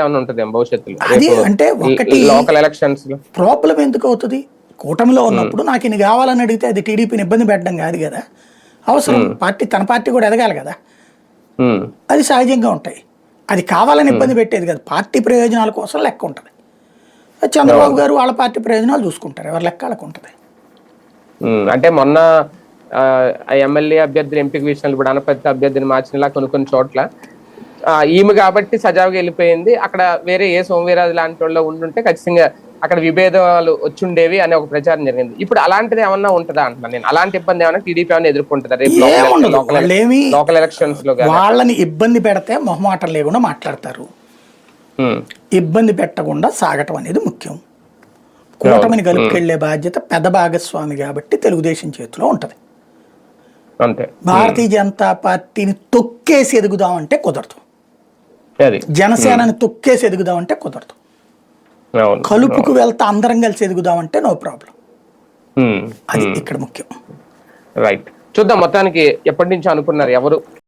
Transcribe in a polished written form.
ఏమన్నా ఉంటదేమో భవిష్యత్తులో అది రేపు అంటే ఒకటి లోకల్ ఎలక్షన్స్ లో? ప్రాబ్లం ఎందుకు అవుతుంది? కూటమిలో ఉన్నప్పుడు నాకు ఇన్ని కావాలని అడిగితే అది టీడీపీని ఇబ్బంది పెట్టడం కాదు కదా, అవసరం పార్టీ తన పార్టీ కూడా ఎదగాలి కదా, అది సహజంగా ఉంటాయి. అది కావాలని ఇబ్బంది పెట్టేది కదా, పార్టీ ప్రయోజనాల కోసం లెక్క ఉంటుంది. చంద్రబాబు గారు వాళ్ళ పార్టీ ప్రయోజనాలు చూసుకుంటారు, ఎవరి లెక్క వాళ్ళకు ఉంటుంది. అంటే మొన్న ఎమ్మెల్యే అభ్యర్థులు ఎంపిక విషయంలో ఇప్పుడు అనపర్తి అభ్యర్థిని మార్చినలా కొన్ని చోట్ల ఈమె కాబట్టి సజావుగా వెళ్ళిపోయింది, అక్కడ వేరే ఏ సోమవీరాజు లాంటి వాళ్ళు ఉండుంటే ఖచ్చితంగా అక్కడ విభేదాలు వచ్చుండేవి అనే ఒక ప్రచారం జరిగింది. ఇప్పుడు అలాంటిది ఏమన్నా ఉంటుందా అంటున్నాను నేను. అలాంటి ఇబ్బంది ఏమన్నా టీడీపీ ఏమన్నా ఎదుర్కొంటుందా రేపు లోకల్ ఎలక్షన్స్ లో? వాళ్ళని ఇబ్బంది పెడితే మొహమాటం లేకుండా మాట్లాడతారు, ఇబ్బంది పెట్టకుండా సాగటం అనేది ముఖ్యం. కూటమిని కలుపుకెళ్లే బాధ్యత పెద్ద భాగస్వామి కాబట్టి తెలుగుదేశం చేతిలో ఉంటది. అంతే. భారతీయ జనతా పార్టీని తొక్కేసి ఎదుగుదామంటే కుదరదు, జనసేనని తొక్కేసి ఎదుగుదామంటే కుదరదు, కలుపుకు వెళ్తా అందరం కలిసి ఎదుగుదామంటే నో ప్రాబ్లం. అది ఇక్కడ ముఖ్యం. రైట్. చూద్దాం. మొత్తానికి ఎప్పటి నుంచో అనుకున్నారు ఎవరు